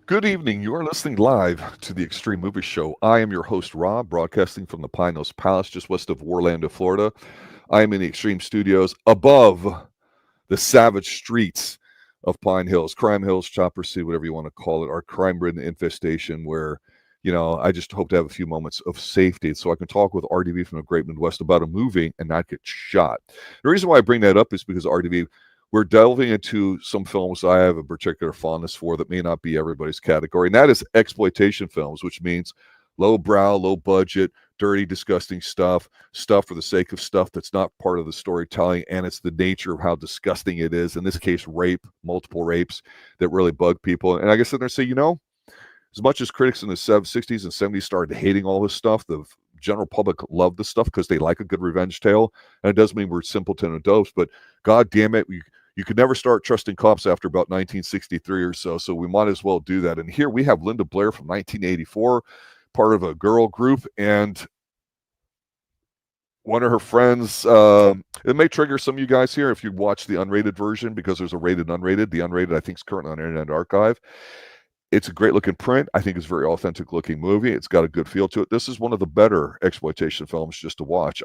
Good evening. You are listening live to the Extreme Movie Show. I am your host, Rob, broadcasting from the Pine Hills Palace just west of Orlando, Florida. I am in the Extreme Studios above the savage streets of Pine Hills, Crime Hills, Chopper City, whatever you want to call it, our crime-ridden infestation where, I just hope to have a few moments of safety so I can talk with RDV from the Great Midwest about a movie and not get shot. The reason why I bring that up is because RDV, we're delving into some films I have a particular fondness for that may not be everybody's category, and that is exploitation films, which means low brow, low budget, dirty, disgusting stuff for the sake of stuff that's not part of the storytelling, and it's the nature of how disgusting it is. In this case, rape, multiple rapes that really bug people. And I guess then they say, as much as critics in the 60s and 70s started hating all this stuff, the general public loved this stuff because they like a good revenge tale. And it doesn't mean we're simpleton and dopes, but God damn it, you could never start trusting cops after about 1963 or so, so we might as well do that. And here we have Linda Blair from 1984, part of a girl group, and one of her friends, it may trigger some of you guys here if you watch the unrated version, because there's a rated and unrated. The unrated, I think, is currently on Internet Archive. It's a great looking print. I think it's a very authentic looking movie. It's got a good feel to it. This is one of the better exploitation films just to watch.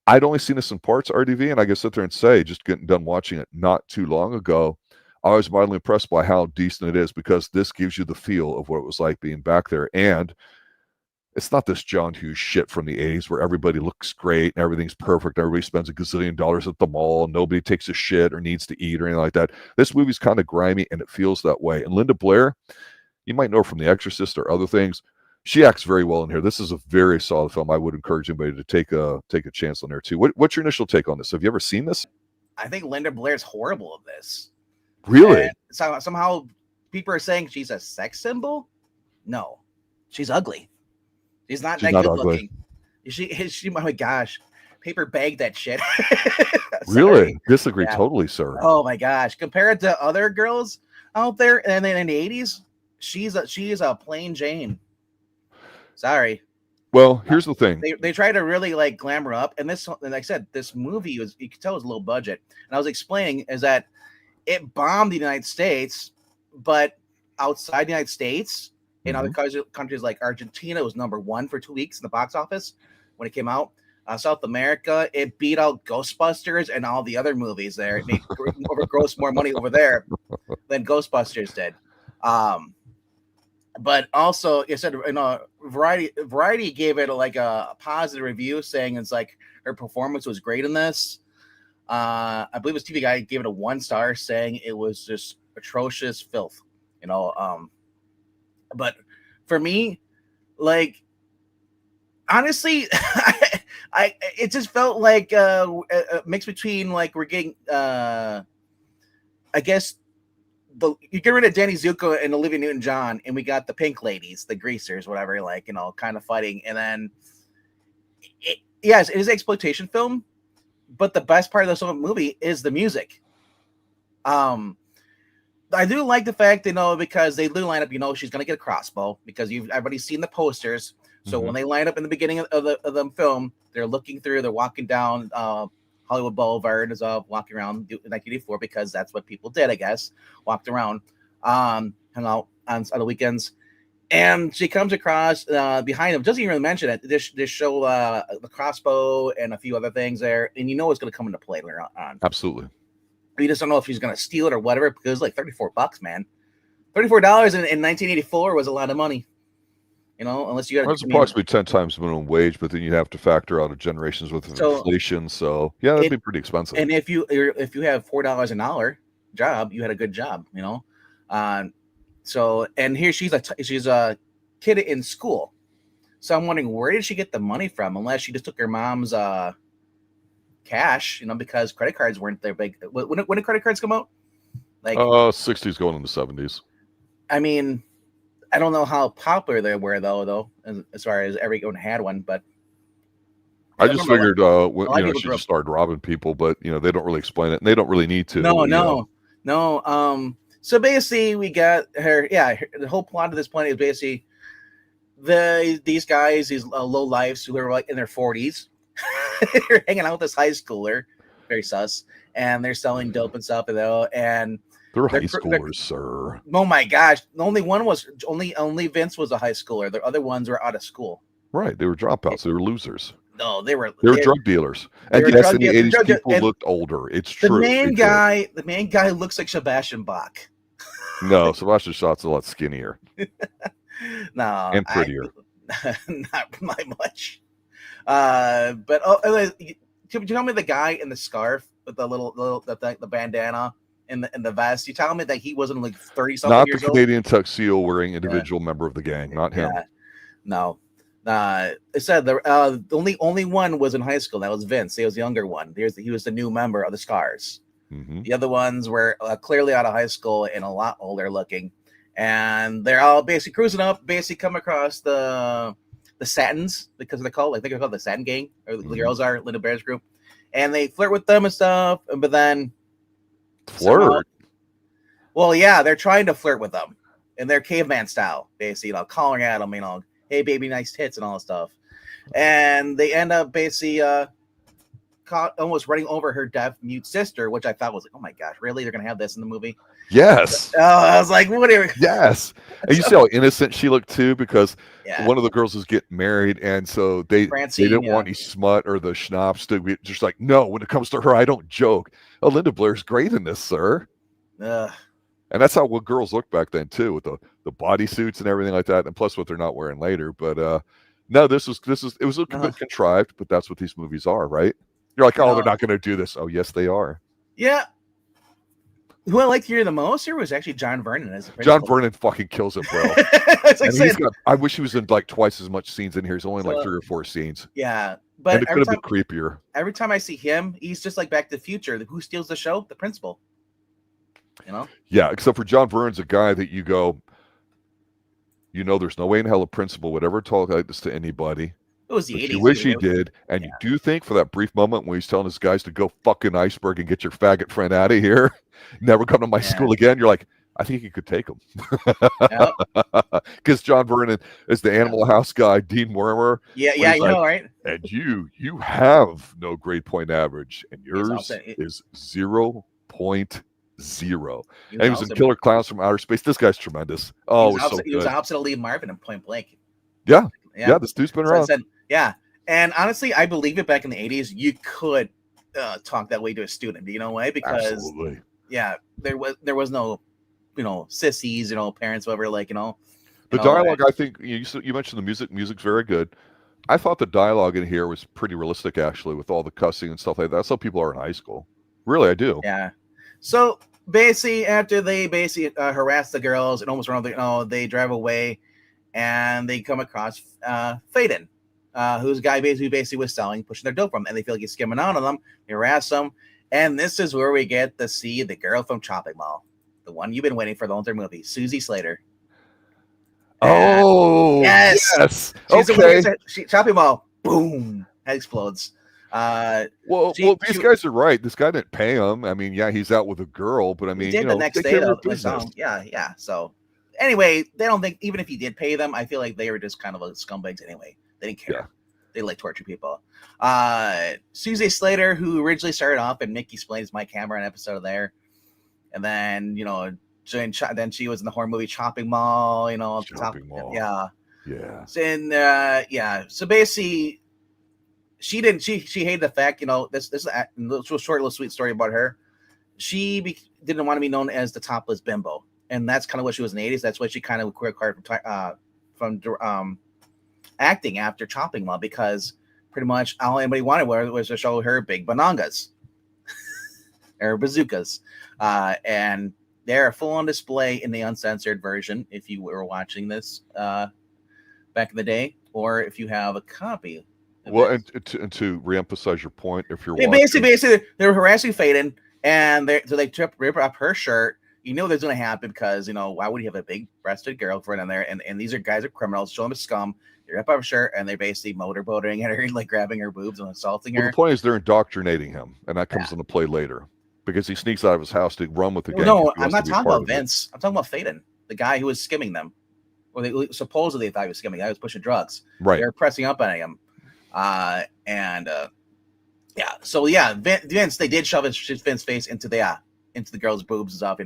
I'd only seen this in parts, RDV, and I can sit there and say, just getting done watching it not too long ago, I was mildly impressed by how decent it is, because this gives you the feel of what it was like being back there. And it's not this John Hughes shit from the 80s where everybody looks great and everything's perfect. Everybody spends a gazillion dollars at the mall. Nobody takes a shit or needs to eat or anything like that. This movie's kind of grimy, and it feels that way. And Linda Blair, you might know her from The Exorcist or other things. She acts very well in here. This is a very solid film. I would encourage anybody to take a chance on there too. What's your initial take on this? Have you ever seen this? I think Linda Blair's horrible at this. Really? And somehow people are saying she's a sex symbol. No, she's ugly. She's not that good looking. She, oh my gosh, paper bag that shit. Really? Disagree totally, sir. Oh my gosh. Compared to other girls out there, and then in the 80s, she is a plain Jane. Sorry. Well, here's the thing. They try to really like glamour up, and like I said, this movie was, you could tell, it was low budget. And I was explaining is that it bombed the United States, but outside the United States, in other countries like Argentina, it was #1 for 2 weeks in the box office when it came out. South America, it beat out Ghostbusters and all the other movies there. It made gross more money over there than Ghostbusters did. But also, it said, Variety gave it like a positive review, saying it's like her performance was great in this. I believe it was TV Guide gave it a 1 star, saying it was just atrocious filth. But for me, like, honestly, it just felt like a mix between, like, we're getting, I guess, you get rid of Danny Zuko and Olivia Newton-John, and we got the Pink Ladies, the Greasers, whatever, like, kind of fighting. And then, yes, it is an exploitation film, but the best part of this whole movie is the music. I do like the fact, because they do line up, she's going to get a crossbow, because everybody's seen the posters. So when they line up in the beginning of the film, they're looking through, they're walking down Hollywood Boulevard, is walking around in 1984, because that's what people did, I guess. Walked around, hung out on the weekends. And she comes across behind him, doesn't even mention it. They show the crossbow and a few other things there, and it's going to come into play later on. Absolutely. You just don't know if she's going to steal it or whatever, because it's like $34, man. $34 in 1984 was a lot of money. Unless you got it's approximately 10 times minimum wage, but then you have to factor out generations with inflation. So yeah, that'd be pretty expensive. And if you have $4 an hour job, you had a good job, So, and here she's a kid in school. So I'm wondering, where did she get the money from? Unless she just took her mom's cash, because credit cards weren't their big. When did credit cards come out? Like 60s going into 70s. I mean, I don't know how popular they were though, as far as everyone had one, but I just figured she just started robbing people, but they don't really explain it, and they don't really need to. No. So basically, we got her. Yeah, the whole plot of this planet is basically these guys, these low lives who are like in their 40s, they're hanging out with this high schooler, very sus, and they're selling dope and stuff, and They're high schoolers, sir. Oh my gosh! Only Vince was a high schooler. The other ones were out of school. Right, they were dropouts. They were losers. No, they were drug dealers. And yes, in the 80s, people looked older. It's true. The main guy looks like Sebastian Bach. No, Sebastian Bach's a lot skinnier. No, and prettier. Not much. But you tell me the guy in the scarf with the the bandana and the vest. You tell me that he wasn't like 30-something years old. Not the Canadian tuxedo wearing individual member of the gang. Not him. Yeah. No. It said the only one was in high school. That was Vince. He was the younger one. He was the new member of the Scars. Mm-hmm. The other ones were clearly out of high school and a lot older looking, and they're all basically cruising up. Basically, come across the Satins, because they're called the Satin Gang, or the girls are Linda Blair's group, and they flirt with them and stuff. But then flirt. Well, yeah, they're trying to flirt with them in their caveman style, basically, calling at them, hey baby, nice tits and all that stuff, and they end up basically almost running over her deaf mute sister, which I thought was like, oh my gosh, really? They're gonna have this in the movie? Yes. I was like, whatever. Yes. And you see how innocent she looked too, because one of the girls was getting married, and so they didn't want any smut or the schnapps to be just like, no, when it comes to her, I don't joke. Oh, Linda Blair's great in this, sir. And that's how girls look back then too, with the bodysuits and everything like that, and plus what they're not wearing later. But no, it was a bit contrived, but that's what these movies are, right? You're like, oh, they're not going to do this. Oh, yes, they are. Yeah. Who I liked here the most here was actually John Vernon. John Vernon fucking kills it, bro. I wish he was in like twice as much scenes in here. He's only like 3 or 4 scenes. Yeah, but and it could have been creepier. Every time I see him, he's just like Back to the Future. Who steals the show? The principal. Yeah, except for John Vernon's a guy that you go, there's no way in hell a principal would ever talk like this to anybody. It was the 80s. You wish he did. And you do think for that brief moment when he's telling his guys to go fucking iceberg and get your faggot friend out of here, never come to my school again, you're like, I think he could take him. Because John Vernon is the Animal House guy, Dean Wormer. Yeah, right? And you have no grade point average, and yours is 0.0. And he was in Killer Clowns from Outer Space. This guy's tremendous. Oh, he was opposite of Lee Marvin in Point Blank. Yeah, this dude's been around. And honestly, I believe it. Back in the 80s, you could talk that way to a student. Do you know why? Because absolutely. There was no, sissies, parents, whatever. The dialogue. I think you mentioned the music. Music's very good. I thought the dialogue in here was pretty realistic, actually, with all the cussing and stuff like that. That's how people are in high school. Really, I do. Yeah. So basically, after they harass the girls and almost run over, they drive away. And they come across Faden, who's a guy who basically was pushing their dope from them, and they feel like he's skimming out on them. They harass them, and this is where we get to see the girl from Chopping Mall, the one you've been waiting for the whole entire movie, Susie Slater. Oh, yes. Okay. Chopping Mall, boom, head explodes. These guys are right. This guy didn't pay him. I mean, he's out with a girl, but I mean, the next day, yeah. So. Anyway, they don't think, even if he did pay them, I feel like they were just kind of scumbags anyway. They didn't care. Yeah. They like torture people. Susie Slater, who originally started off in Mickey Explains My Camera, an episode of there. And then, then she was in the horror movie Chopping Mall, Chopping Mall. Yeah. Yeah. And, so basically, she hated the fact, this is a short little sweet story about her. She didn't want to be known as the topless bimbo. And that's kind of what she was in the 80s. That's why she kind of quit from acting after Chopping Mall, because pretty much all anybody wanted was to show her big banangas or bazookas. And they're full on display in the uncensored version if you were watching this back in the day, or if you have a copy. And to reemphasize your point, if you're watching. Basically, they were harassing Faden, and they rip up her shirt. You know that's going to happen because, why would you have a big-breasted girlfriend in there? And these guys are criminals. Show them a scum. They rip up her shirt, and they're basically motorboating at her, like grabbing her boobs and assaulting her. The point is they're indoctrinating him, and that comes into play later because he sneaks out of his house to run with the gang. No, I'm not talking about Vince. I'm talking about Faden, the guy who was skimming them. Or they supposedly thought he was skimming. I was pushing drugs. Right. They were pressing up on him. So Vince, they did shove Vince's face into the girl's boobs and stuff,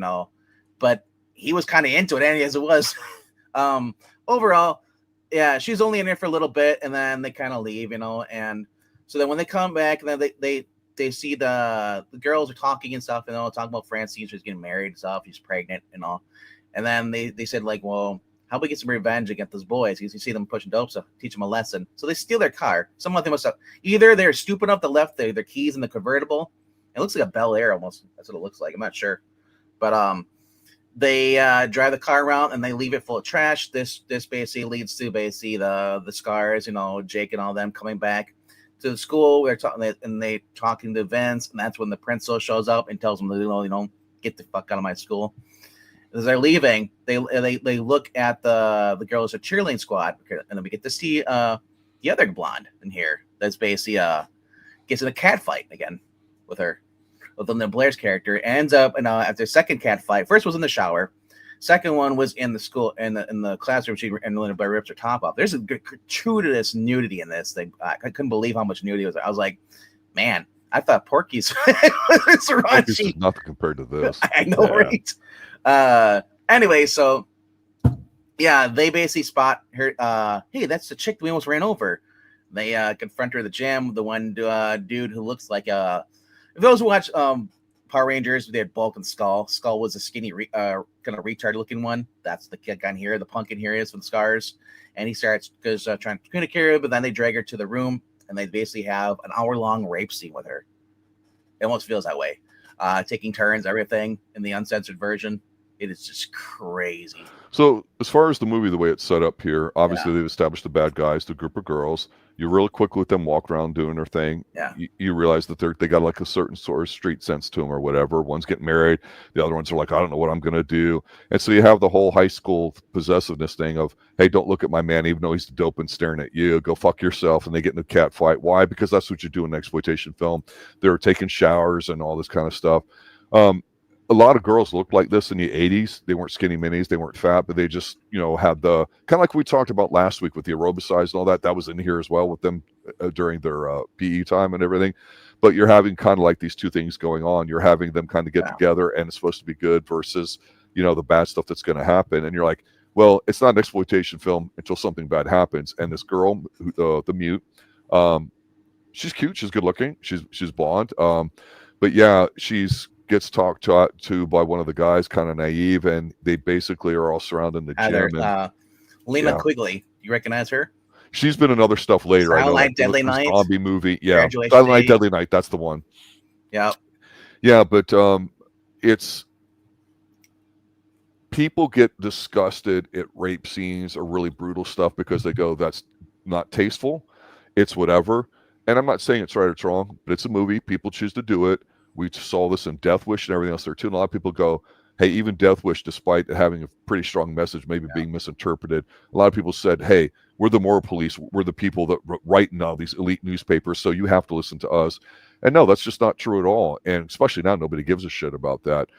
but he was kind of into it, and as it was. Overall, yeah, she's only in there for a little bit, and then they kind of leave, and so then when they come back, and then they see the girls are talking and stuff, talking about Francine, she's getting married and stuff, she's pregnant and all, and then they said like, well, how about we get some revenge against those boys? Because you see them pushing dope stuff, teach them a lesson. So they steal their car. Some of them must have either they're stupid enough to left their keys in the convertible. It looks like a Bel Air almost. That's what it looks like. I'm not sure, but they drive the car around and they leave it full of trash. This basically leads to the scars, Jake and all them coming back to the school. They're talking and they talking to Vince, and that's when the principal shows up and tells them to get the fuck out of my school. As they're leaving, they look at the girls at cheerleading squad, and then we get to see the other blonde in here. That's basically gets in a cat fight again with her. With the Blair's character ends up after second cat fight. First was in the shower, second one was in the school in the classroom. And Linda Blair rips her top off. There's a gratuitous nudity in this thing. I couldn't believe how much nudity was. I was like, man, I thought Porky's was Porky's is nothing compared to this. I know, right? Anyway, so yeah, they basically spot her. Hey, that's the chick we almost ran over. They confront her at the gym. The one dude who looks like if those who watch Power Rangers, they had Bulk and Skull. Skull was a skinny, kind of retard looking one. That's the kid guy here. The punk in here is with scars, and he starts trying to communicate her, but then they drag her to the room, and they basically have an hour-long rape scene with her. It almost feels that way. Taking turns, everything in the uncensored version. It is just crazy. So as far as the movie, the way it's set up here, obviously they've established the bad guys, the group of girls. You really quickly let them walk around doing their thing. Yeah. You realize that they got like a certain sort of street sense to them or whatever. One's getting married. The other ones are like, I don't know what I'm going to do. And so you have the whole high school possessiveness thing of, hey, don't look at my man, even though he's dope and staring at you. Go fuck yourself. And they get in a cat fight. Why? Because that's what you do in an exploitation film. They're taking showers and all this kind of stuff. A lot of girls looked like this in the 80s. They weren't skinny minis. They weren't fat, but they just, had the kind of like we talked about last week with the aerobicize and all that. That was in here as well with them during their PE time and everything. But you're having kind of like these two things going on. You're having them kind of get together and it's supposed to be good versus, the bad stuff that's going to happen. And you're like, well, it's not an exploitation film until something bad happens. And this girl, the mute, she's cute. She's good looking. She's blonde. But yeah, gets talked to by one of the guys, kind of naive, and they basically are all surrounding the gym. Lena Quigley, you recognize her? She's been in other stuff later. Silent Night, Deadly Night, zombie movie. Yeah, Silent Night, Deadly Night. That's the one. Yeah, yeah, but it's people get disgusted at rape scenes or really brutal stuff because they go, that's not tasteful. It's whatever. And I'm not saying it's right or it's wrong, but it's a movie. People choose to do it. We saw this in Death Wish and everything else there too. And a lot of people go, hey, even Death Wish, despite having a pretty strong message, maybe being misinterpreted, a lot of people said, hey, we're the moral police. We're the people that write in all these elite newspapers, so you have to listen to us. And no, that's just not true at all. And especially now, nobody gives a shit about that.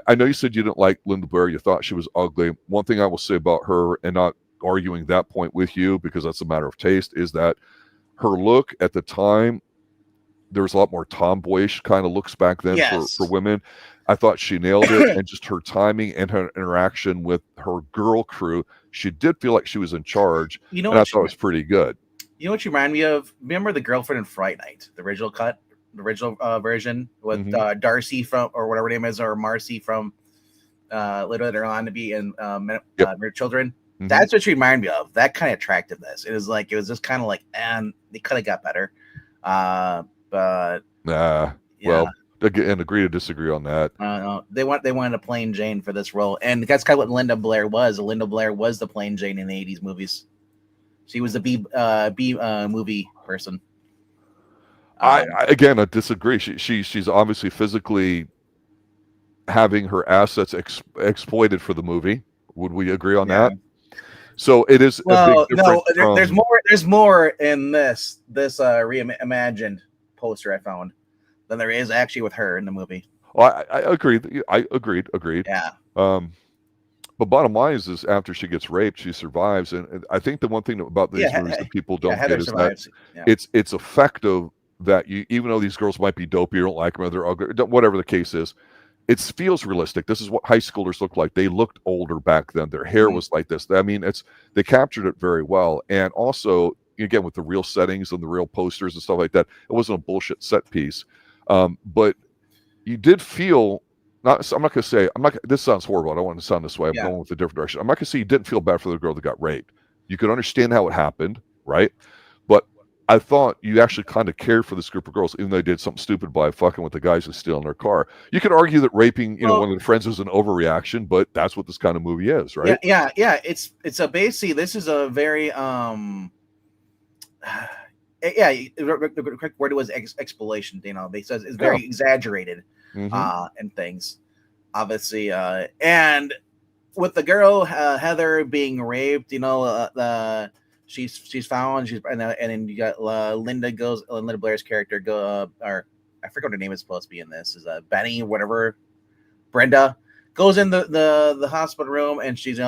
I know you said you didn't like Linda Blair. You thought she was ugly. One thing I will say about her, and not arguing that point with you because that's a matter of taste, is that her look at the time, there was a lot more tomboyish kind of looks back then for women. I thought she nailed it, and just her timing and her interaction with her girl crew, she did feel like she was in charge. And I thought it was pretty good. You know what you remind me of? Remember the girlfriend in Fright Night, the original cut, the original version with Darcy from, or whatever her name is, or Marcy from later on to be in Mere Children. Mm-hmm. That's what she reminded me of. That kind of attractiveness. It was just kind of like, and they could have got better. But well, again, agree to disagree on that. They wanted a plain Jane for this role, and that's kind of what Linda Blair was. Linda Blair was the plain Jane in the 80s movies. She was the B movie person. I disagree. She's obviously physically having her assets exploited for the movie. Would we agree on that? So it is. Well, there's more. There's more in this reimagined poster I found than there is actually with her in the movie. Well, I agree. I agreed. Yeah. But bottom line is after she gets raped, she survives, and I think the one thing about these movies that people don't get is that it's effective. That you, even though these girls might be dopey, you don't like them, or they're ugly, whatever the case is, it feels realistic. This is what high schoolers look like. They looked older back then. Their hair was like this. I mean, they captured it very well. And also, again, with the real settings and the real posters and stuff like that, it wasn't a bullshit set piece. But you did feel not. I'm not going to say. I'm not. This sounds horrible. I don't want to sound this way. I'm going with a different direction. I'm not going to say you didn't feel bad for the girl that got raped. You could understand how it happened, right? But I thought you actually kind of cared for this group of girls, even though they did something stupid by fucking with the guys who stealing their car. You could argue that raping, one of the friends was an overreaction, but that's what this kind of movie is, right? Yeah. It's a basically, this is a very the correct word was exploitation. Because it's very exaggerated and things, obviously. And with the girl Heather being raped, she's found. And then you got Linda Blair's character or I forget what her name is supposed to be in this, is Benny or whatever. Brenda goes in the hospital room, and she's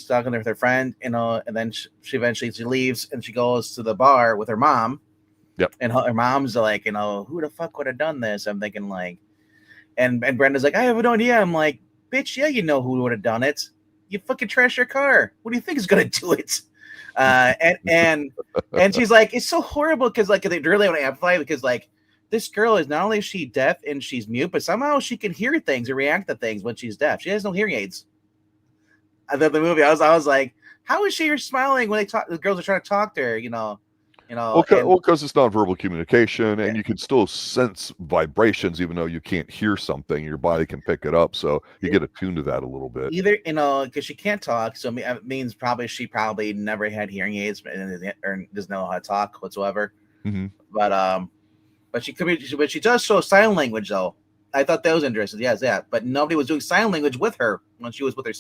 talking with her friend, and then she eventually leaves, and she goes to the bar with her mom. Yep. And her mom's like, who the fuck would have done this? I'm thinking like, and Brenda's like, I have no idea. I'm like, bitch, yeah, you know who would have done it. You fucking trash your car. What do you think is gonna do it? And she's like, it's so horrible because like they really want to amplify it, because like this girl is not only is she deaf and she's mute, but somehow she can hear things and react to things when she's deaf. She has no hearing aids. I thought the movie, I was like, how is she smiling when the girls are trying to talk to her? Well, because it's nonverbal communication, and you can still sense vibrations, even though you can't hear something. Your body can pick it up, so you get attuned to that a little bit. Either because she can't talk, so it means she probably never had hearing aids or doesn't know how to talk whatsoever. Mm-hmm. But she does show sign language though. I thought that was interesting. Yes, yeah. But nobody was doing sign language with her when she was with her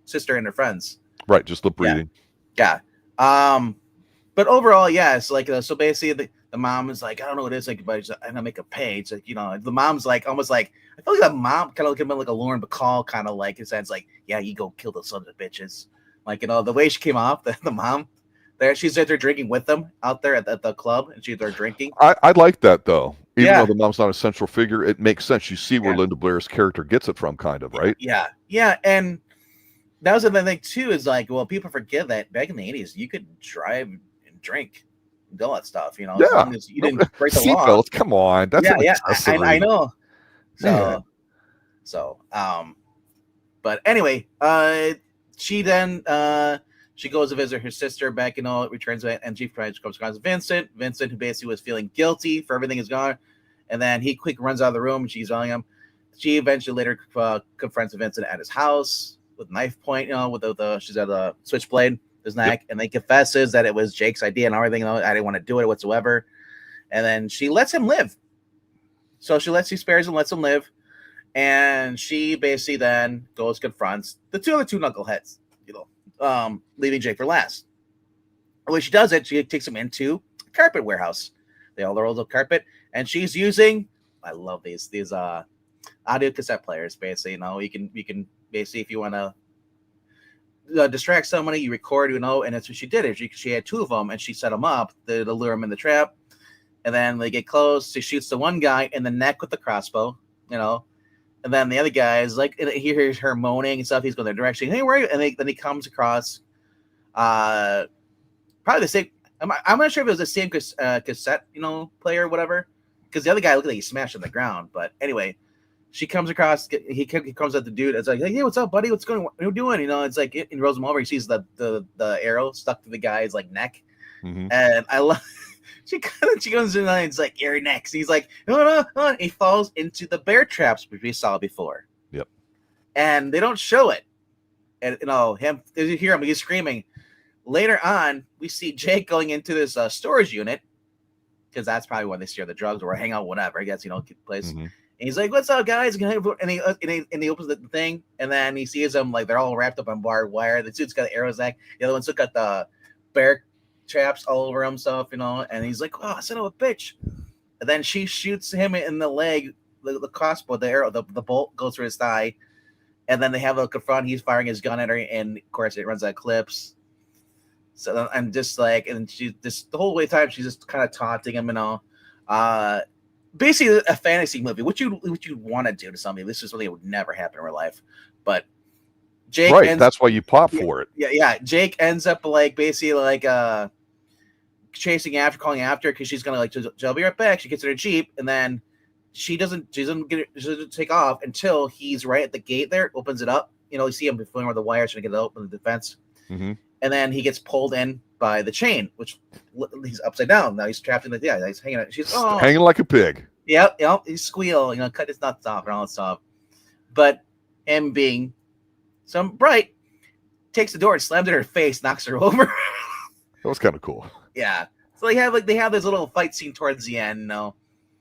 sister and her friends. Right, just lip reading. Yeah. But overall, yes, like so basically the mom is like, I don't know what it is, like, but I'm gonna make a page. Like, the mom's like almost like, I feel like the mom kind of like a Lauren Bacall kind of like, in sense like, yeah, you go kill those sons of bitches. Like, the way she came off, the mom there, she's there drinking with them out there at the club, and she's there drinking. I like that though. Even though the mom's not a central figure, it makes sense. You see where Linda Blair's character gets it from, kind of, right? Yeah, and that was another thing too. Is like, well, people forget that back in the 80s, you could drive and drink and all that stuff. As long as you didn't break the law. Seatbelts, come on, that's I know. But anyway, she then she goes to visit her sister back, returns back, and she comes across Vincent, who basically was feeling guilty for everything is gone. And then he quick runs out of the room, and she's yelling him. She eventually later confronts Vincent at his house with knife point, she's got a switchblade, his neck, and then confesses that it was Jake's idea and everything. I didn't want to do it whatsoever. And then she lets him live. So she spares him, lets him live. And she basically then goes, confronts the other two knuckleheads, leaving Jake for last. When she does it, she takes him into a carpet warehouse. They all rolls up carpet, and she's using, I love these audio cassette players. Basically, you can basically, if you want to distract somebody, you record, and that's what she did. She had two of them, and she set them up to lure them in the trap. And then they get close. She shoots the one guy in the neck with the crossbow, and then the other guy is like, he hears her moaning and stuff. He's going their direction. Hey, where are you? And then he comes across, probably the same. I'm not sure if it was the same cassette, player or whatever. Because the other guy looked like he smashed on the ground. But anyway, she comes across. He comes at the dude. It's like, hey, what's up, buddy? What's going on? What are you doing? It's like, it rolls him over. He sees the arrow stuck to the guy's like neck, and I love. She goes in and it's like, you're next. He's like, no. He falls into the bear traps which we saw before. Yep. And they don't show it. And you hear him, he's screaming. Later on, we see Jake going into this storage unit, because that's probably when they steal the drugs or hang out, whatever. I guess place. And he's like, "What's up, guys?" And he opens the thing, and then he sees them like they're all wrapped up on barbed wire. The dude's got arrows neck. The other one's got the bear traps all over himself, and he's like, "Oh, son of a bitch!" And then she shoots him in the leg, the crossbow, the arrow, the bolt goes through his thigh, and then they have a confront. He's firing his gun at her, and of course, it runs out of clips. So I'm just like, and she just the whole way time she's just kind of taunting him, basically a fantasy movie. What you want to do to somebody? This is something that would never happen in real life. But Jake, that's why you plot for it. Yeah. Jake ends up like basically like chasing after, calling after, because she's gonna like, I'll be right back. She gets in her Jeep, and then she doesn't take off until he's right at the gate there, opens it up. You see him fooling with the wires trying to get it open the fence. Mm-hmm. And then he gets pulled in by the chain, which he's upside down. Now he's trapped in the, he's hanging out. She's hanging like a pig. Yep. He's squeal, cut his nuts off and all that stuff. But him being some bright, takes the door and slams it in her face, knocks her over. That was kind of cool. Yeah. So they have this little fight scene towards the end,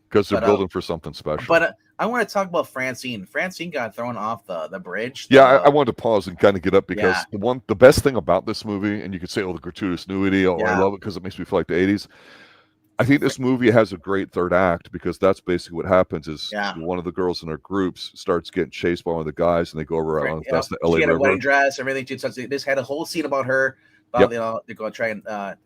because they're building for something special. But I want to talk about Francine. Francine got thrown off the bridge. I wanted to pause and kind of get up because the best thing about this movie, and you could say, the gratuitous nudity, I love it because it makes me feel like the 80s. I think this movie has a great third act, because that's basically what happens is one of the girls in our groups starts getting chased by one of the guys, and they go over on that's the LA River. She had a wedding dress, everything. This had a whole scene about her. They're going to try and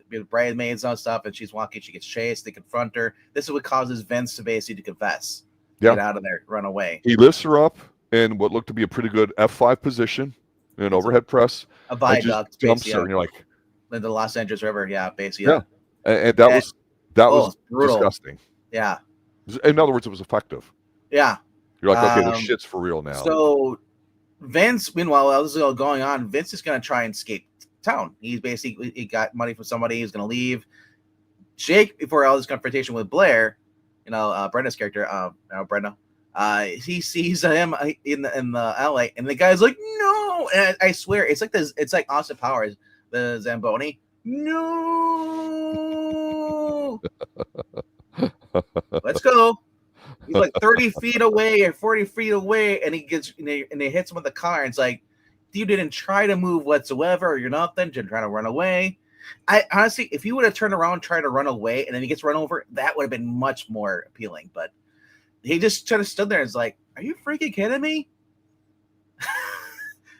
be the bridesmaids and stuff, and she's walking. She gets chased. They confront her. This is what causes Vince to basically confess. Get out of there, run away. He lifts her up in what looked to be a pretty good F5 position, an overhead press. A viaduct, jumps her, and you're like, in the Los Angeles River, basically. Yeah, and that was disgusting. Yeah. In other words, it was effective. Yeah. You're like, okay, this shit's for real now. So Vince, meanwhile, while this is all going on, Vince is going to try and escape town. He got money from somebody. He's going to leave. Jake, before all this confrontation with Blair, Brenda's character, Brenda, he sees him in the alley, and the guy's like, no, and I swear it's like this. It's like Austin Powers, the Zamboni. No, let's go. He's like 30 feet away or 40 feet away, and he hits him with the car, and it's like, you didn't try to move whatsoever, or you're nothing, you're trying to run away. I honestly, if he would have turned around and tried to run away, and then he gets run over, that would have been much more appealing. But he just kind of stood there and was like, "Are you freaking kidding me?"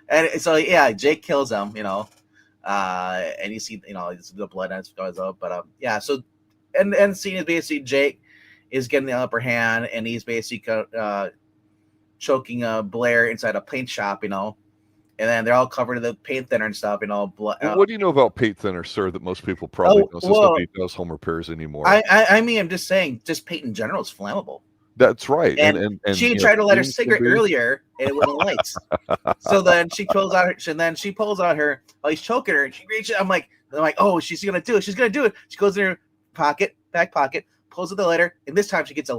And so Jake kills him, and you see, the blood and it goes up. But so and scene is basically Jake is getting the upper hand, and he's basically choking Blair inside a paint shop, And then they're all covered in the paint thinner and stuff, what do you know about paint thinner, sir, that most people probably don't? Since nobody does home repairs anymore. I mean, I'm just saying, just paint in general is flammable. That's right. And she tried to light her cigarette earlier, and it wouldn't light. So then she pulls out her, while he's choking her, and she reaches. I'm like, oh, she's gonna do it. She's gonna do it. She goes in her back pocket, pulls out the lighter, and this time she gets a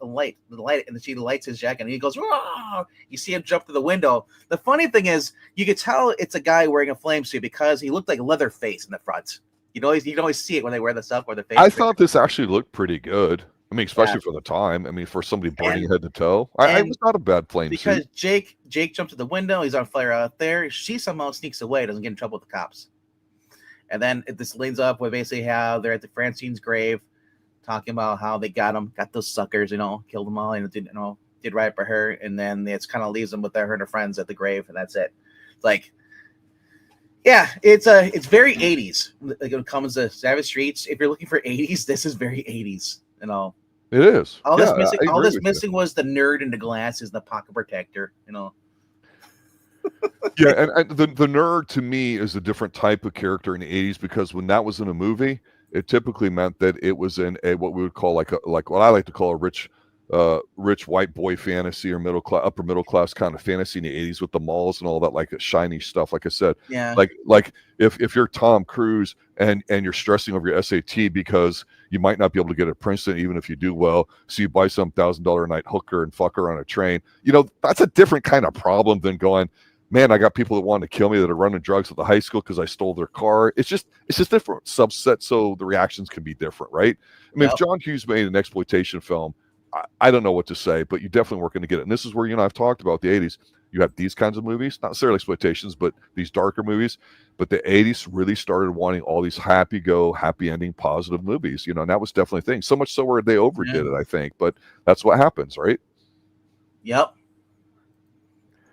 light, and then she lights his jacket, and he goes, "Whoa!" You see him jump to the window. The funny thing is, you could tell it's a guy wearing a flame suit because he looked like Leatherface in the front. You can always see it when they wear the stuff or the face. I thought this actually looked pretty good. I mean, especially for the time. I mean, for somebody burning head to toe, it was not a bad flame because suit. Jake jumped to the window. He's on fire out there. She somehow sneaks away, doesn't get in trouble with the cops. And then this leads up where basically how they're at the Francine's grave, talking about how they got those suckers, killed them all, and did right for her. And then it kind of leaves them with her and her friends at the grave, and that's it. Like, it's very 80s. Like, when it comes to Savage Streets, if you're looking for 80s, this is very 80s. It is. All this missing was the nerd and the glasses, the pocket protector. Yeah, and the nerd to me is a different type of character in the 80s, because when that was in a movie, it typically meant that it was in a what we would call like what I like to call a rich white boy fantasy, or upper middle class kind of fantasy in the 80s, with the malls and all that, like shiny stuff. Like I said, like if you're Tom Cruise and you're stressing over your SAT because you might not be able to get at Princeton even if you do well, so you buy some $1,000 a night hooker and fuck her on a train. That's a different kind of problem than going, man, I got people that want to kill me that are running drugs at the high school because I stole their car. It's just different subset, so the reactions can be different, right? I mean, if John Hughes made an exploitation film, I don't know what to say, but you definitely weren't going to get it. And this is where you and I have talked about the 80s. You have these kinds of movies, not necessarily exploitations, but these darker movies. But the 80s really started wanting all these happy ending, positive movies. And that was definitely a thing. So much so where they overdid it, I think. But that's what happens, right? Yep.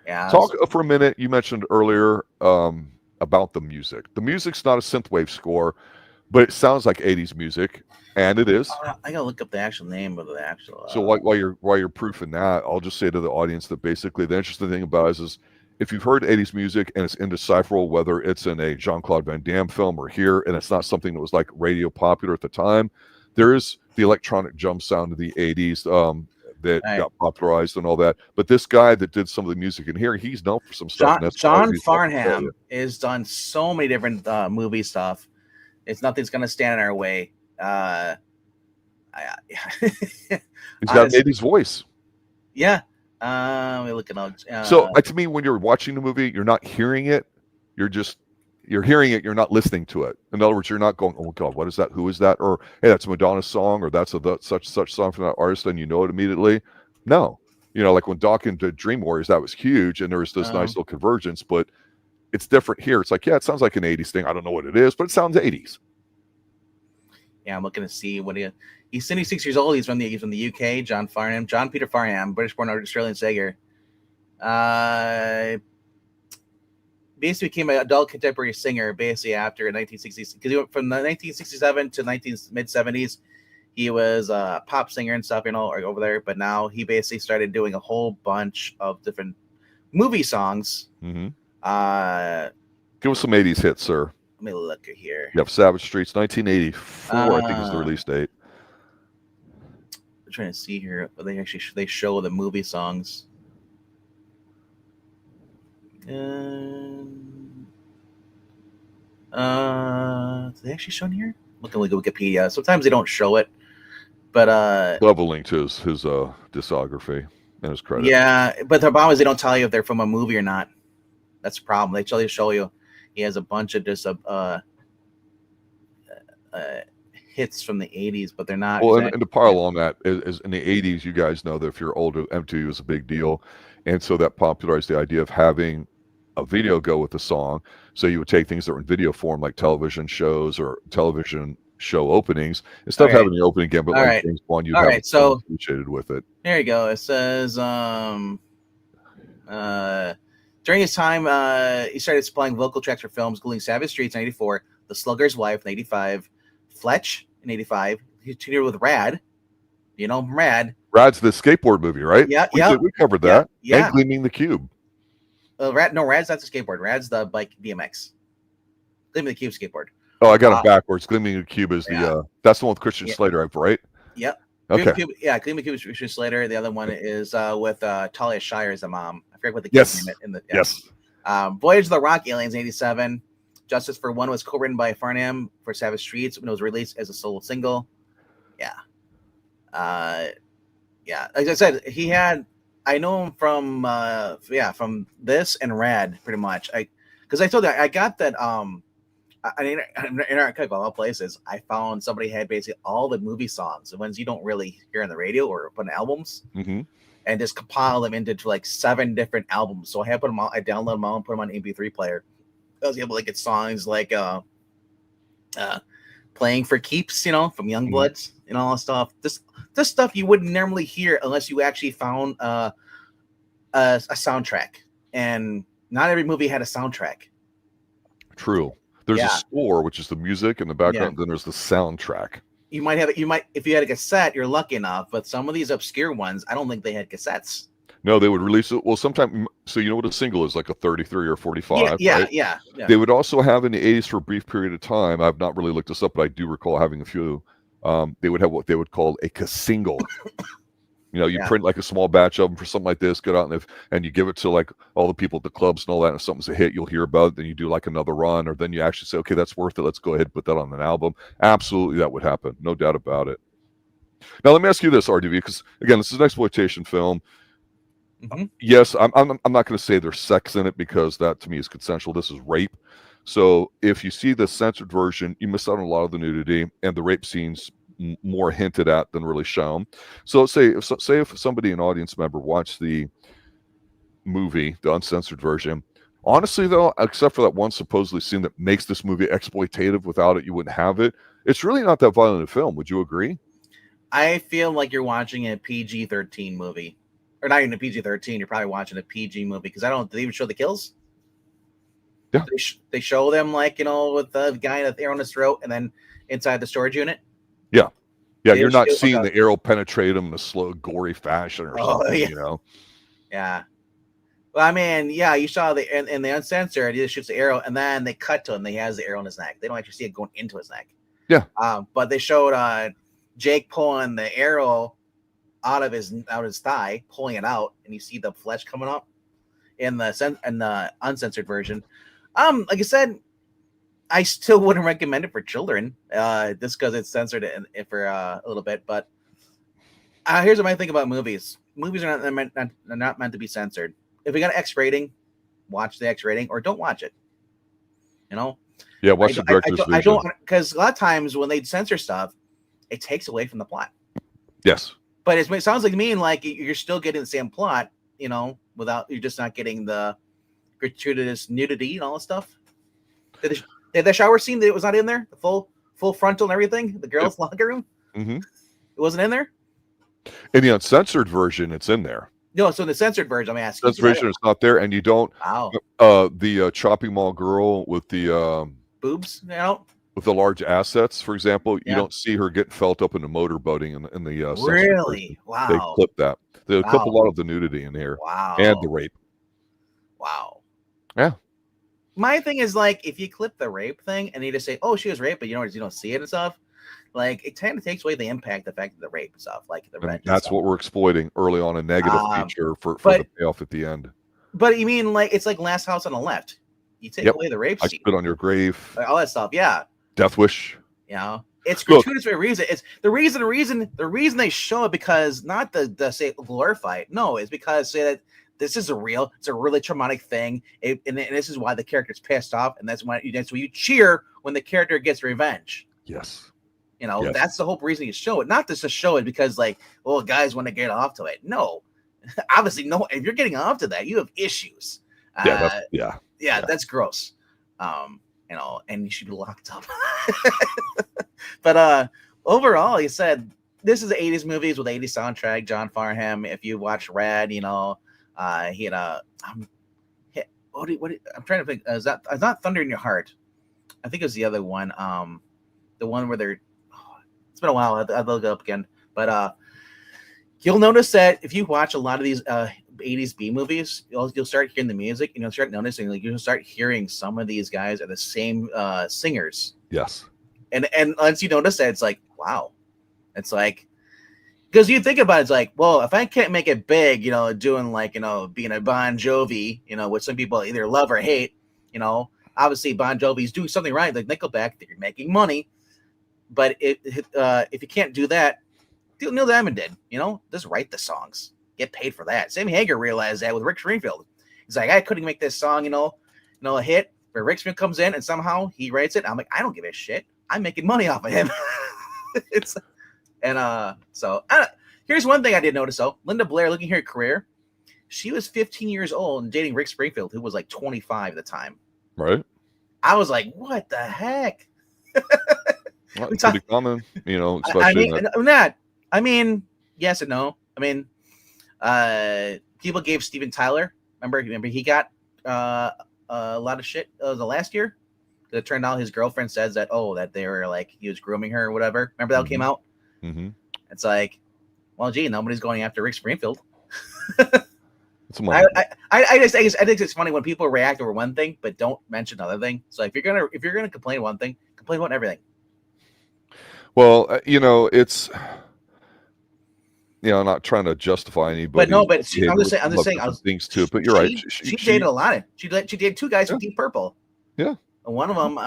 Yeah. Talk for a minute. You mentioned earlier about the music. The music's not a synthwave score, but it sounds like 80s music, and it is. I gotta look up the actual name of the actual. So while you're proofing that, I'll just say to the audience that basically the interesting thing about it is if you've heard 80s music and it's indecipherable, whether it's in a Jean-Claude Van Damme film or here, and it's not something that was like radio popular at the time, there is the electronic jump sound of the 80s that got popularized and all that. But this guy that did some of the music in here, he's known for some stuff. John Farnham has done so many different movie stuff. It's nothing's gonna stand in our way. He's got an 80s voice. Yeah. We're looking out. So to me, when you're watching the movie, you're not hearing it. You're hearing it. You're not listening to it. In other words, you're not going, "Oh God, what is that? Who is that?" Or, "Hey, that's a Madonna song," or "That's a such song from that artist," and you know it immediately. No, like when Dawkins did Dream Warriors, that was huge, and there was this nice little convergence. But it's different here. It's like, yeah, it sounds like an 80s thing. I don't know what it is, but it sounds 80s. Yeah, I'm looking to see what he's 76 years old. He's from the UK. John Peter Farnham, British-born Australian singer. Basically became an adult contemporary singer basically after 1960s, because he went from the 1967 to mid-70s. He was a pop singer and stuff, over there. But now he basically started doing a whole bunch of different movie songs. Mm-hmm. Give us some 80s hits, sir. Let me look at here. You have Savage Streets, 1984, I think is the release date. I'm trying to see here. They show the movie songs. They actually shown here? Looking at Wikipedia. Sometimes they don't show it, but Love a link to his discography and his credits. Yeah, but the problem is they don't tell you if they're from a movie or not. That's the problem. They show you. He has a bunch of just hits from the 80s, but they're not. Well, and to pile on that, is in the 80s, you guys know that if you're older, MTV was a big deal. And so that popularized the idea of having a video go with the song. So you would take things that were in video form, like television shows or television show openings, instead of having the opening again, but like James Bond, you'd have so associated with it. There you go. It says, during his time, he started supplying vocal tracks for films, including Savage Streets in 84, The Slugger's Wife in 85, Fletch in 85. He continued with Rad. You know Rad. Rad's the skateboard movie, right? Yeah, we covered that. Yeah. And Gleaming the Cube. Rad's not the skateboard. Rad's the bike BMX. Gleaming the Cube skateboard. Oh, I got it backwards. Gleaming the Cube is that's the one with Christian Slater, right? Yep. Okay. Gleaming the Cube is Christian Slater. The other one is with Talia Shire as the mom. I forget what the kid's name in the Voyage of the Rock Aliens in 87. Justice for One was co-written by Farnham for Savage Streets when it was released as a solo single. Yeah. Like I said, I know him from this and Rad pretty much. Because I told you I got that in our archive of all places. I found somebody had basically all the movie songs, the ones you don't really hear on the radio or put in albums, and just compile them into like 7 different albums. So I put them all. I download them all and put them on an MP3 player. I was able to get songs like Playing for Keeps, from Youngbloods and all that stuff. This stuff you wouldn't normally hear unless you actually found a soundtrack. And not every movie had a soundtrack. True. There's a score, which is the music in the background. Then there's the soundtrack. You might have if you had a cassette, you're lucky enough. But some of these obscure ones, I don't think they had cassettes. No, they would release it. Well, sometime. So you know what a single is, like a 33 or 45. Yeah. They would also have in the 80s for a brief period of time. I've not really looked this up, but I do recall having a few. They would have what they would call a casingle. You print like a small batch of them for something like this, get out and you give it to like all the people at the clubs and all that. And if something's a hit, you'll hear about it. Then you do like another run, or then you actually say, okay, that's worth it. Let's go ahead and put that on an album. Absolutely, that would happen. No doubt about it. Now, let me ask you this, RDV, because again, this is an exploitation film. Yes, I'm not going to say there's sex in it because that to me is consensual. This is rape. So if you see the censored version, you miss out on a lot of the nudity, and the rape scenes more hinted at than really shown. So if somebody, an audience member, watched the movie, the uncensored version, honestly though, except for that one supposedly scene that makes this movie exploitative, without it you wouldn't have it. It's really not that violent a film. Would you agree? I feel like you're watching a PG-13 movie. Or not even a PG-13, you're probably watching a PG movie, because did they even show the kills? Yeah. They show them like with the guy with the arrow in his throat, and then inside the storage unit. Yeah. Yeah, They you're not show- seeing the arrow penetrate him in a slow, gory fashion or something, Yeah. Yeah. Well, I mean, yeah, you saw in the uncensored, he just shoots the arrow, and then they cut to him. He has the arrow in his neck. They don't actually see it going into his neck. Yeah. But they showed Jake pulling the arrow out of his thigh, pulling it out, and you see the flesh coming up in the uncensored version. Like I said, I still wouldn't recommend it for children, just because it's censored for a little bit. But here's what I think about movies. Movies are not meant to be censored. If we got an X rating, watch the X rating, or don't watch it. Yeah, watch the director's vision. I don't, because a lot of times when they censor stuff, it takes away from the plot. Yes. But it sounds like to me like you're still getting the same plot, without, you're just not getting the gratuitous nudity and all that stuff. Did the shower scene that was not in there? The full frontal and everything? The girls' locker room? Mm-hmm. It wasn't in there? In the uncensored version, it's in there. No, so in the censored version, I'm asking. Censored version, it's not there, and you don't. Wow. The chopping mall girl with the boobs, with the large assets, for example, you don't see her getting felt up in the motorboating in the really? version. Wow. They clip that. They clip a lot of the nudity in here. Wow. And the rape. Wow. Yeah. My thing is like, if you clip the rape thing and you just say, "Oh, she was raped," but you don't see it and stuff. Like, it kind of takes away the impact, the fact of the rape and stuff, like the revenge. That's what we're exploiting early on, a negative feature for the payoff at the end. But you mean like it's like Last House on the Left? You take away the rape scene. I spit on your grave. All that stuff, yeah. Death Wish. It's gratuitous for a reason. It's the reason they show it, because not the say glorify it. No, it's because say that this is it's a really traumatic thing, and this is why the character's pissed off, and that's why you cheer when the character gets revenge. Yes. That's the whole reason you show it, not just to show it because guys want to get off to it. No, obviously, no. If you're getting off to that, you have issues. That's gross. And you should be locked up. But overall, you said this is the 80s movies with 80s soundtrack. John Farnham. If you watch Rad, he had a what I'm trying to think. Is that not Thunder in Your Heart? I think it was the other one. The one where they're. It's been a while. I'll look it up again. But you'll notice that if you watch a lot of these 80s B movies, you'll start hearing the music, and you'll start noticing, you'll start hearing some of these guys are the same singers. Yes. And once you notice that, it's like, wow. It's like, because you think about it, it's like, well, if I can't make it big, doing being a Bon Jovi, which some people either love or hate, obviously Bon Jovi's doing something right, like Nickelback, that you're making money. But if you can't do that, Neil Diamond did, just write the songs, get paid for that. Sammy Hagar realized that with Rick Springfield. He's like, I couldn't make this song, a hit, but Rick Springfield comes in and somehow he writes it. I'm like, I don't give a shit. I'm making money off of him. Here's one thing I did notice though. Linda Blair, looking at her career, she was 15 years old and dating Rick Springfield, who was like 25 at the time. Right. I was like, what the heck? Well, it's pretty common, especially I mean, yes and no. I mean, people gave Steven Tyler. Remember he got a lot of shit the last year. It turned out his girlfriend says that that they were like he was grooming her or whatever. Remember that came out? Mm-hmm. It's like, well, gee, nobody's going after Rick Springfield. I think it's funny when people react over one thing but don't mention another thing. So if you're gonna complain one thing, complain about everything. Well, it's not trying to justify anybody. But no, but I'm just saying things too. But you're right. She dated a lot. She dated two guys from Deep Purple. Yeah. And one of them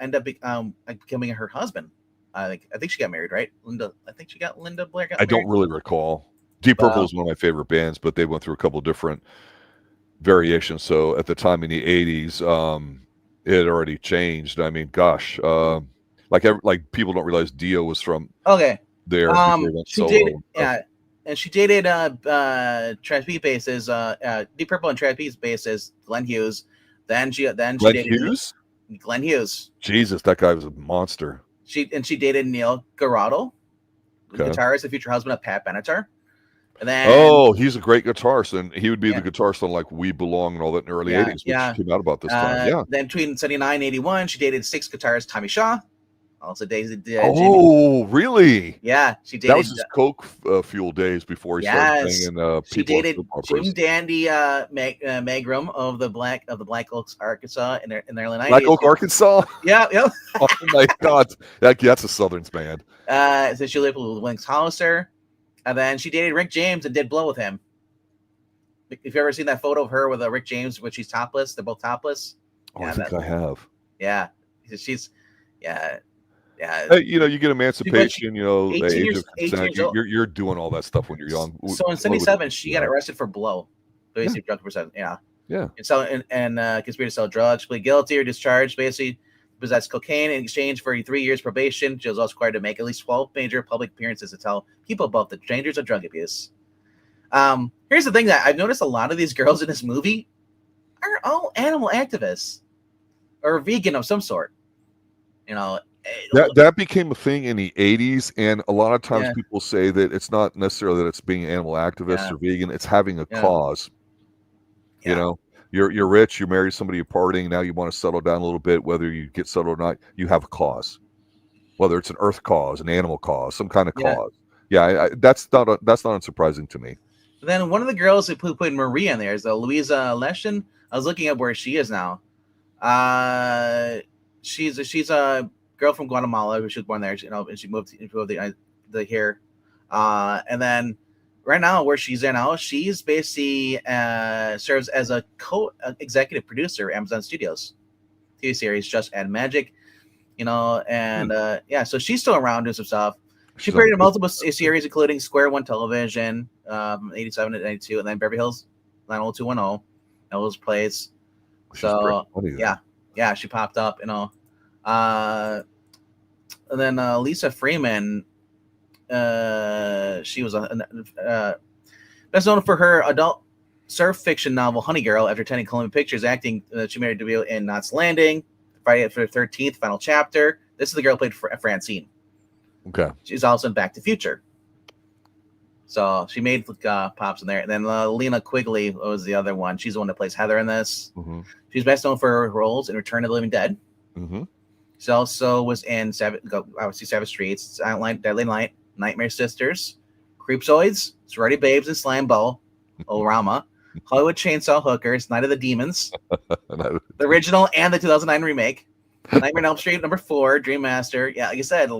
ended up becoming her husband. I think she got married, right? I think she got Linda Blair. I don't really recall. Deep Purple is one of my favorite bands, but they went through a couple different variations. So at the time in the 80s, it had already changed. I mean, gosh, like people don't realize Dio was from there. And she dated Trash Beat bases, Deep Purple and Trash Beat bases, Glenn Hughes. Then she dated Hughes? Glenn Hughes. Jesus, that guy was a monster. She dated Neil Garotto, guitarist and future husband of Pat Benatar. And then he's a great guitarist, and he would be yeah, the guitarist on like We Belong and all that in the early yeah, 80s, which yeah. came out about this time. Yeah. Then between 79 and 81, she dated Six guitarist Tommy Shaw. Also dated Jimmy. Oh, really? Yeah, she That was dated. his coke fuel days before he started Yes, singing she people on dated soap Jim operas. Dandy Magrum of the Black Oaks, Arkansas, in the early 90s. Black Oak, Arkansas? Yeah, yeah. Oh my God. That's a Southern's band. So she lived with Winks Hollister, and then she dated Rick James and did blow with him. If you've ever seen that photo of her with Rick James, when she's topless, they're both topless. Oh, yeah, I think I have. Yeah, she's, yeah. Hey, you get emancipation, the 18 age years, of consent. 18 years You're doing all that stuff when you're young. So in 77, she got arrested for blow. Basically, drug possession. Yeah. Yeah. And conspired to sell drugs, plead guilty or discharged, basically possessed cocaine in exchange for 3 years probation. She was also required to make at least 12 major public appearances to tell people about the dangers of drug abuse. Here's the thing that I've noticed: a lot of these girls in this movie are all animal activists or vegan of some sort. That became a thing in the 80s, and a lot of times people say that it's not necessarily that it's being animal activist or vegan, it's having a cause. You're rich, you're married to somebody, you're partying, now you want to settle down a little bit, whether you get settled or not, you have a cause. Whether it's an earth cause, an animal cause, some kind of cause. That's not unsurprising to me. Then one of the girls who put Maria in there is Luisa Leschin. I was looking up where she is now. She's a girl from Guatemala who she was born there. And she moved the here. And then right now, where she's in now, she's basically serves as a co-executive producer at Amazon Studios TV series Just Add Magic. So she's still around doing some stuff. She appeared in multiple series, including Square One Television, 87 to 92, and then Beverly Hills 90210. Those plays. So she popped up, and then Lisa Freeman, she was best known for her adult surf fiction novel Honey Girl. After attending Columbia Pictures acting, she married DeVille in Knots Landing, Friday for the 13th, final chapter. This is the girl who played Francine. Okay. She's also in Back to the Future. So she made pops in there. And then Lena Quigley was the other one. She's the one that plays Heather in this. Mm-hmm. She's best known for her roles in Return of the Living Dead. Mm-hmm. She also was in Savage Streets, Deadly Night, Nightmare Sisters, Creepzoids, Sorority Babes and Slime Ball, Orama, Hollywood Chainsaw Hookers, Night of the Demons, the original and the 2009 remake, Nightmare on Elm Street #4, Dream Master. Yeah, like I said,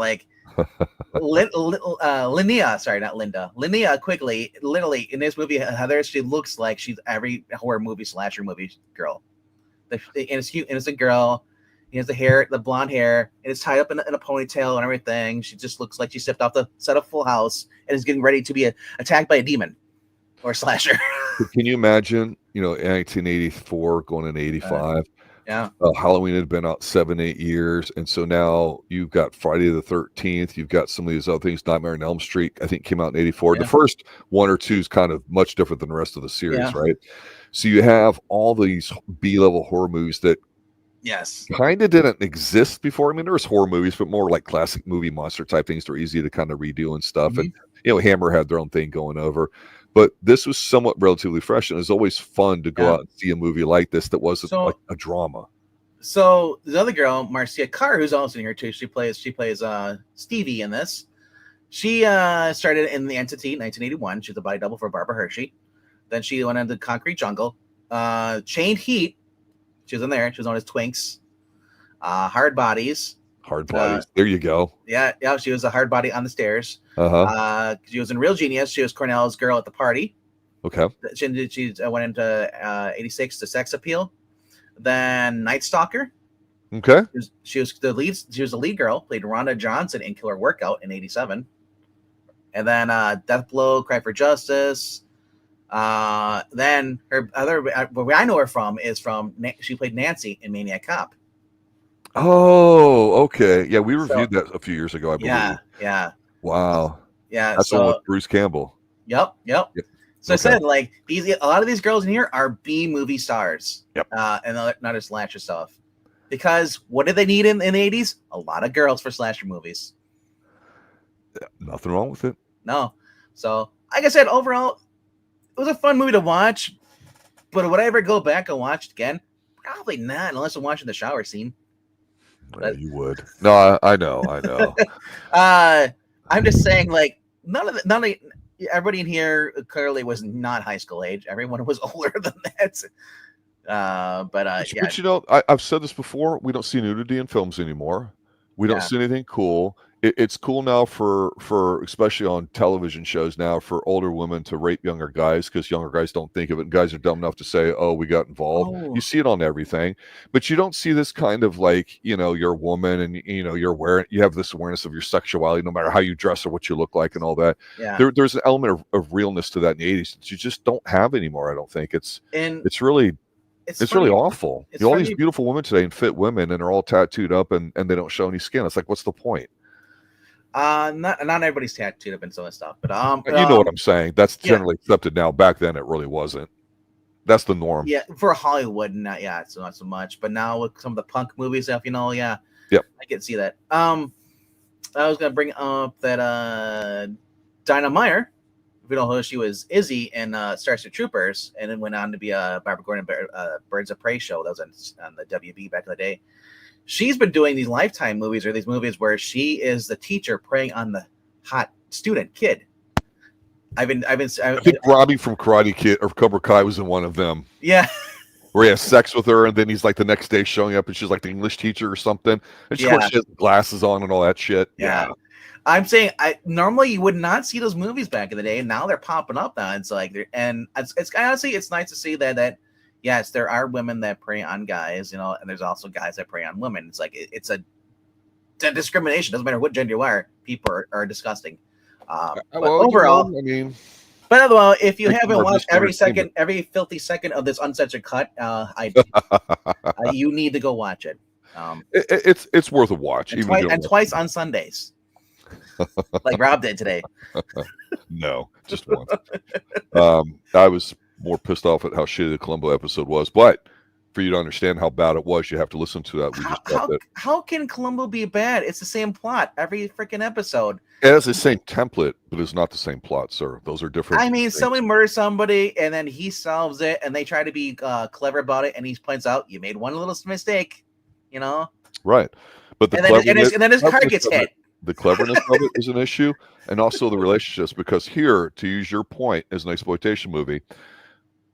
Linnea, sorry, not Linda. Linnea Quigley, literally in this movie, Heather, she looks like she's every horror movie, slasher movie girl. The innocent girl. He has the blonde hair, and it's tied up in a ponytail and everything. She just looks like she stepped off the set of Full House and is getting ready to be attacked by a demon or a slasher. Can you imagine, 1984 going into 85? Halloween had been out 7-8 years, and so now you've got Friday the 13th. You've got some of these other things. Nightmare on Elm Street, I think, came out in 84. The first one or two is kind of much different than the rest of the series, right? So you have all these B-level horror movies that kind of didn't exist before. I mean, there was horror movies, but more like classic movie monster type things. They're easy to kind of redo and stuff. Mm-hmm. And Hammer had their own thing going over. But this was somewhat relatively fresh, and it was always fun to go out and see a movie like this that wasn't like a drama. So the other girl, Marcia Karr, who's also in here too, she plays Stevie in this. She started in The Entity in 1981. She's a body double for Barbara Hershey. Then she went into Concrete Jungle. Chained Heat. She was in there. She was known as Twinks. Hard Bodies. Hard Bodies. There you go. Yeah. She was a hard body on the stairs. She was in Real Genius. She was Cornell's girl at the party. Okay. She went into 86 to Sex Appeal. Then Night Stalker. Okay. She was the lead. She was the lead girl. Played Rhonda Johnson in Killer Workout in 87. And then Death Blow, Cry for Justice. Then her other, where I know her from is from she played Nancy in Maniac Cop. Oh, okay. Yeah, we reviewed that a few years ago, I believe. Yeah. Wow. Yeah. That's the one with Bruce Campbell. Yep. So I said, a lot of these girls in here are B movie stars. Yep. And not just slasher stuff. Because what did they need in the 80s? A lot of girls for slasher movies. Nothing wrong with it. No. So like I said, overall, it was a fun movie to watch. But would I ever go back and watch it again? Probably not, unless I'm watching the shower scene. Yeah, you would. No, I know. I'm just saying, like, none of everybody in here clearly was not high school age. Everyone was older than that. But you know, I've said this before. We don't see nudity in films anymore. We don't see anything cool. It's cool now for especially on television shows now for older women to rape younger guys because younger guys don't think of it. And guys are dumb enough to say, "Oh, we got involved." You see it on everything, but you don't see this kind of like, you know, you're a woman and you know you have this awareness of your sexuality, no matter how you dress or what you look like and all that. Yeah. There's an element of realness to that in the 80s that you just don't have anymore. I don't think it's really. It's really awful. All these beautiful women today and fit women, and they're all tattooed up, and they don't show any skin. It's like, what's the point? Not everybody's tattooed up and so stuff, but you know what I'm saying. That's generally accepted now. Back then, it really wasn't. That's the norm. Yeah, for Hollywood, not so much. But now with some of the punk movie stuff, you know, I can see that. I was gonna bring up that Dinah Meyer. If you don't know, she was Izzy in Starship Troopers, and then went on to be a Barbara Gordon Birds of Prey show that was on the WB back in the day. She's been doing these Lifetime movies or these movies where she is the teacher preying on the hot student kid. I think Robbie from Karate Kid or Cobra Kai was in one of them. Yeah. Where he has sex with her, and then he's like the next day showing up, and she's like the English teacher or something, and she has glasses on and all that shit. Yeah. I'm saying normally you would not see those movies back in the day, and now they're popping up now. It's like it's honestly it's nice to see that yes, there are women that prey on guys, you know, and there's also guys that prey on women. It's like it's a discrimination. Doesn't matter what gender you are. People are disgusting. But overall, I mean, but otherwise, if you haven't watched every filthy second of this uncensored cut, you need to go watch it. It's worth a watch, and twice on Sundays. Like Rob did today. No, just once. I was more pissed off at how shitty the Columbo episode was, but for you to understand how bad it was, you have to listen to that. How can Columbo be bad? It's the same plot every freaking episode. It has the same template, but it's not the same plot, sir. Those are different. I mean, somebody murders somebody, and then he solves it, and they try to be clever about it, and he points out, you made one little mistake, you know? Right. But then his car gets hit. The cleverness of it is an issue, and also the relationships, because here, to use your point, as an exploitation movie,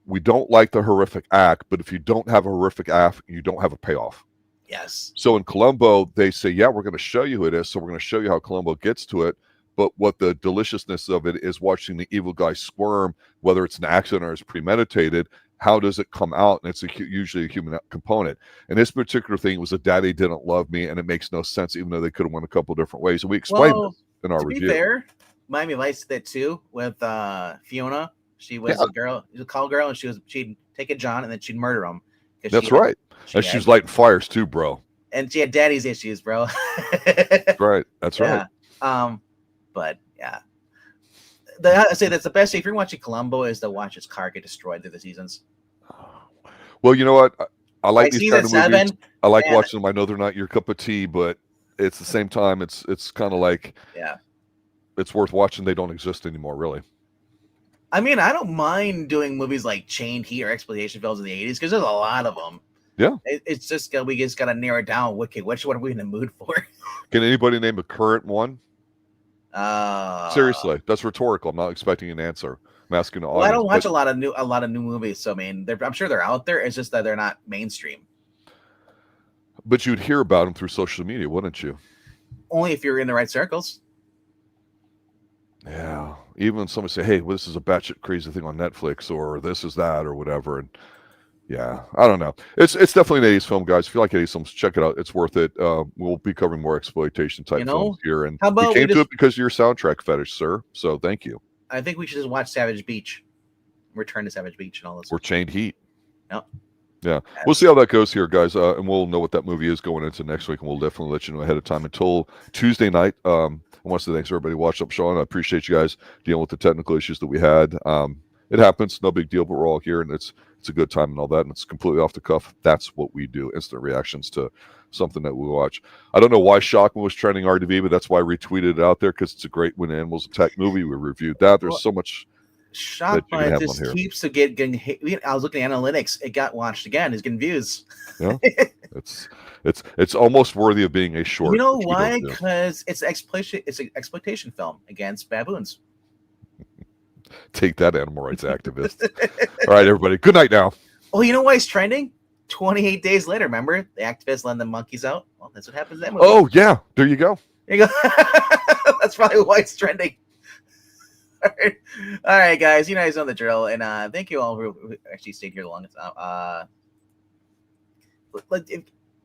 we don't like the horrific act, but if you don't have a horrific act, you don't have a payoff. Yes. So in Columbo, they say, yeah, we're going to show you who it is, so we're going to show you how Columbo gets to it, but what the deliciousness of it is watching the evil guy squirm, whether it's an accident or it's premeditated. How does it come out? And it's usually a human component. And this particular thing was a daddy didn't love me, and it makes no sense, even though they could have went a couple different ways. And we explained this in our review. To be fair, Miami Vice did that too with Fiona. She was a girl, she was a call girl, and she'd take a John and then she'd murder him. That's right. And she was lighting fires too, bro. And she had daddy's issues, bro. That's right. That's right. But yeah. I say that's the best. If you're watching Columbo, is to watch his car get destroyed through the seasons. Well, you know what? I like these kind of movies. I like watching them. I know they're not your cup of tea, but it's the same time. It's kind of like it's worth watching. They don't exist anymore, really. I mean, I don't mind doing movies like Chained Heat or exploitation films in the 80s because there's a lot of them. Yeah, it's just we just gotta narrow it down. Okay, which one are we in the mood for? Can anybody name a current one? Seriously, that's rhetorical. I'm not expecting an answer. I'm asking the audience. I don't watch a lot of new movies, so I mean, I'm sure they're out there. It's just that they're not mainstream. But you'd hear about them through social media, wouldn't you? Only if you're in the right circles. Yeah, even when somebody say, "Hey, well, this is a batshit crazy thing on Netflix," or "This is that," or whatever, and yeah, I don't know. It's definitely an 80s film, guys. If you like 80s films, check it out. It's worth it. We'll be covering more exploitation type films here, and we came to it because of your soundtrack fetish, sir. So thank you. I think we should just watch Savage Beach, Return to Savage Beach, and all this. Or Chained Heat. Yep. Yeah, we'll see how that goes here, guys, and we'll know what that movie is going into next week, and we'll definitely let you know ahead of time. Until Tuesday night, I want to say thanks to everybody who watched up, Sean. I appreciate you guys dealing with the technical issues that we had. it happens, no big deal. But we're all here, and it's a good time and all that, and it's completely off the cuff. That's what we do. Instant reactions to something that we watch. I don't know why Shockman was trending RDV, but that's why I retweeted it out there because it's a great When Animals Attack movie. We reviewed that. There's so much. Shockman just keeps to getting hit. I was looking at analytics. It got watched again. It's getting views. Yeah, it's almost worthy of being a short. You know why? Because it's an exploitation film against baboons. Take that, animal rights activist. All right, everybody. Good night now. Oh, you know why it's trending? 28 days later, remember? The activists letting the monkeys out. Well, that's what happens in that movie. Oh, yeah. There you go. There you go. That's probably why it's trending. All right, guys. You guys know the drill. And thank you all who actually stayed here the longest.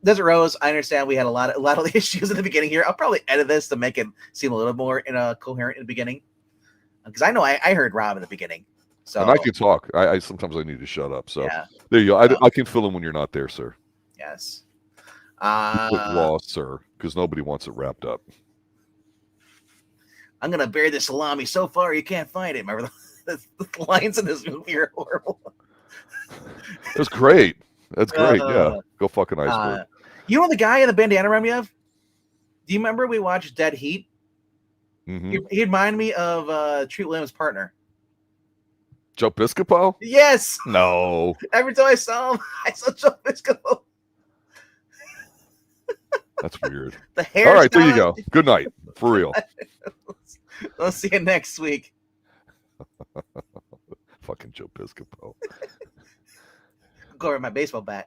Desert Rose, I understand we had a lot of the issues in the beginning here. I'll probably edit this to make it seem a little more coherent in the beginning. Because I know I heard Rob in the beginning. So, and I can talk. I sometimes I need to shut up. So there you go. I can fill in when you're not there, sir. Yes. Law, sir, because nobody wants it wrapped up. I'm gonna bury the salami so far you can't find it. Remember the lines in this movie are horrible. That's great. That's great. Yeah. Go fucking iceberg. You know the guy in the bandana around you have? Do you remember we watched Dead Heat? Mm-hmm. He reminded me of Treat Williams' partner. Joe Piscopo? Yes. No. Every time I saw him, I saw Joe Piscopo. That's weird. The hair. All right, there you go. Good night. For real. We'll see you next week. Fucking Joe Piscopo. Go over my baseball bat.